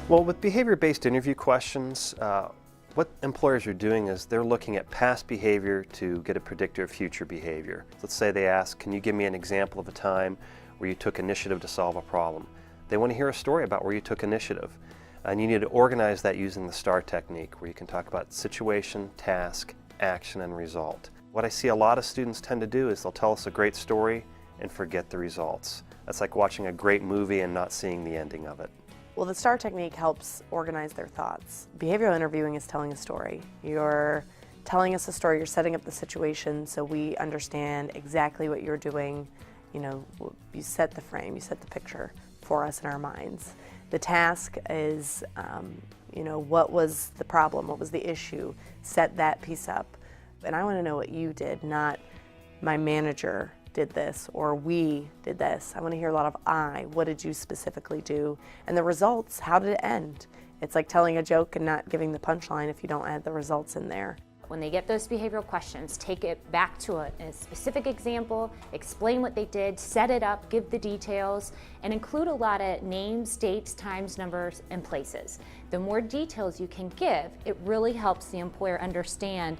Well, with behavior-based interview questions, what employers are doing is they're looking at past behavior to get a predictor of future behavior. Let's say they ask, can you give me an example of a time where you took initiative to solve a problem? They want to hear a story about where you took initiative. And you need to organize that using the STAR technique, where you can talk about situation, task, action, and result. What I see a lot of students tend to do is they'll tell us a great story and forget the results. That's like watching a great movie and not seeing the ending of it. Well, the STAR technique helps organize their thoughts. Behavioral interviewing is telling a story. You're telling us a story, you're setting up the situation so we understand exactly what you're doing. You know, you set the frame, you set the picture for us in our minds. The task is, you know, what was the problem, what was the issue, set that piece up. And I want to know what you did, not my manager did this or we did this. I want to hear a lot of I. What did you specifically do? And the results, how did it end? It's like telling a joke and not giving the punchline if you don't add the results in there. When they get those behavioral questions, take it back to a specific example, explain what they did, set it up, give the details, and include a lot of names, dates, times, numbers, and places. The more details you can give, it really helps the employer understand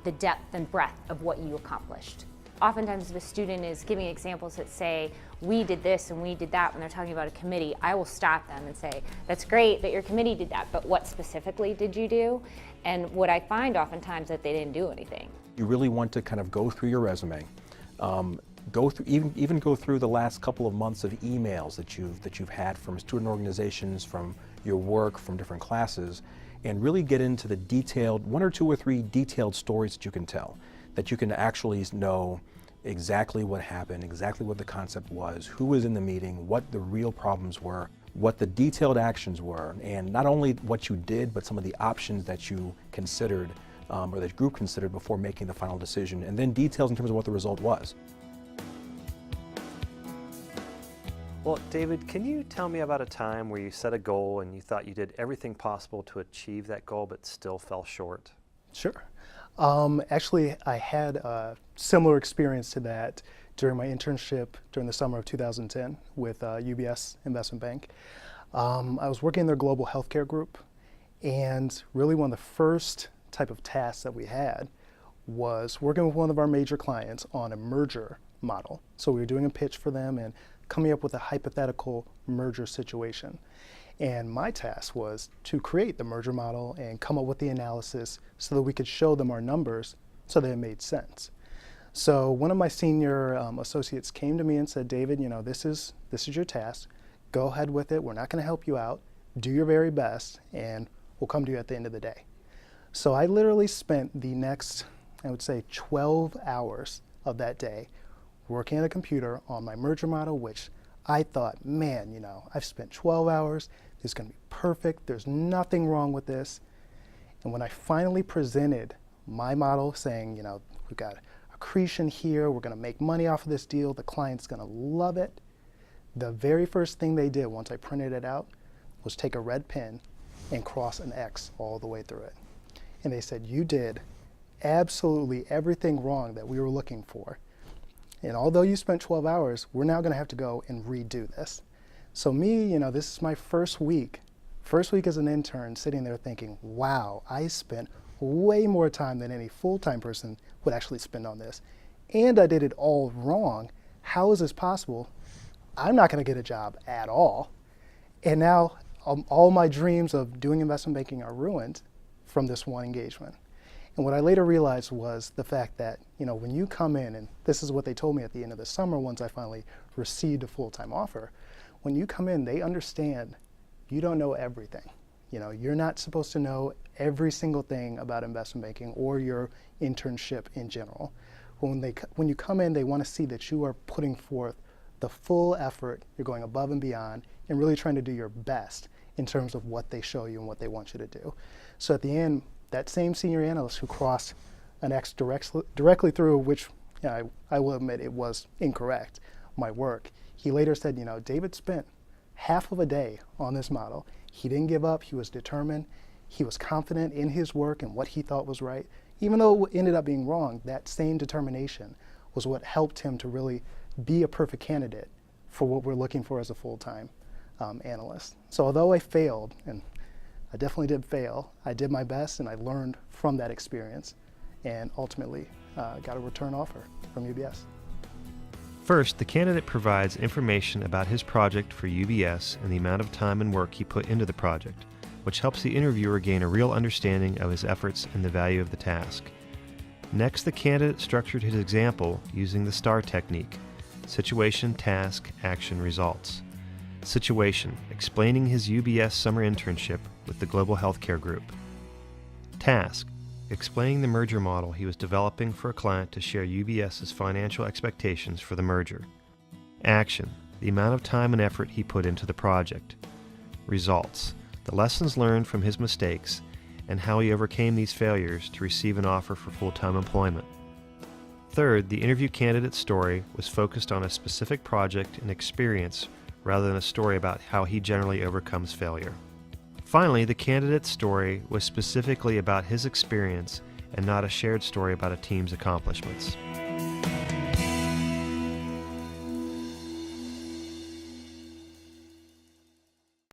the depth and breadth of what you accomplished. Oftentimes if a student is giving examples that say, we did this and we did that when they're talking about a committee, I will stop them and say, that's great that your committee did that, but what specifically did you do? And what I find oftentimes that they didn't do anything. You really want to kind of go through your resume, go through even go through the last couple of months of emails that you've had from student organizations, from your work, from different classes, and really get into the detailed, 1 or 2 or 3 detailed stories that you can tell, that you can actually know exactly what happened, exactly what the concept was, who was in the meeting, what the real problems were, what the detailed actions were, and not only what you did, but some of the options that you considered or that group considered before making the final decision, and then details in terms of what the result was. Well, David, can you tell me about a time where you set a goal and you thought you did everything possible to achieve that goal but still fell short? Sure. Actually, I had a similar experience to that during my internship during the summer of 2010 with UBS Investment Bank. I was working in their global healthcare group, and really one of the first type of tasks that we had was working with one of our major clients on a merger model. So we were doing a pitch for them and coming up with a hypothetical merger situation. And my task was to create the merger model and come up with the analysis so that we could show them our numbers so that it made sense. So one of my senior associates came to me and said, David, you know, this is your task. Go ahead with it. We're not going to help you out. Do your very best, and we'll come to you at the end of the day. So I literally spent the next, I would say, 12 hours of that day working at a computer on my merger model, which I thought, man, you know, I've spent 12 hours. This is going to be perfect. There's nothing wrong with this. And when I finally presented my model saying, you know, we've got accretion here, we're going to make money off of this deal, the client's going to love it, the very first thing they did once I printed it out was take a red pen and cross an X all the way through it. And they said, you did absolutely everything wrong that we were looking for. And although you spent 12 hours, we're now going to have to go and redo this. So me, you know, this is my first week as an intern, sitting there thinking, wow, I spent way more time than any full-time person would actually spend on this. And I did it all wrong. How is this possible? I'm not going to get a job at all. And now all my dreams of doing investment banking are ruined from this one engagement. And what I later realized was the fact that, you know, when you come in, and this is what they told me at the end of the summer once I finally received a full-time offer, when you come in, they understand you don't know everything. You know, you're not supposed to know every single thing about investment banking or your internship in general. When you come in, they want to see that you are putting forth the full effort, you're going above and beyond, and really trying to do your best in terms of what they show you and what they want you to do. So at the end, that same senior analyst who crossed an X directly through, which, you know, I will admit it was incorrect, my work, he later said, you know, David spent half of a day on this model. He didn't give up. He was determined. He was confident in his work and what he thought was right. Even though it ended up being wrong, that same determination was what helped him to really be a perfect candidate for what we're looking for as a full-time analyst. So although I failed, and I definitely did fail, I did my best and I learned from that experience and ultimately got a return offer from UBS. First, the candidate provides information about his project for UBS and the amount of time and work he put into the project, which helps the interviewer gain a real understanding of his efforts and the value of the task. Next, the candidate structured his example using the STAR technique: situation, task, action, results. Situation, explaining his UBS summer internship with the Global Healthcare Group. Task, explaining the merger model he was developing for a client to share UBS's financial expectations for the merger. Action, the amount of time and effort he put into the project. Results, the lessons learned from his mistakes and how he overcame these failures to receive an offer for full-time employment. Third, the interview candidate's story was focused on a specific project and experience rather than a story about how he generally overcomes failure. Finally, the candidate's story was specifically about his experience and not a shared story about a team's accomplishments.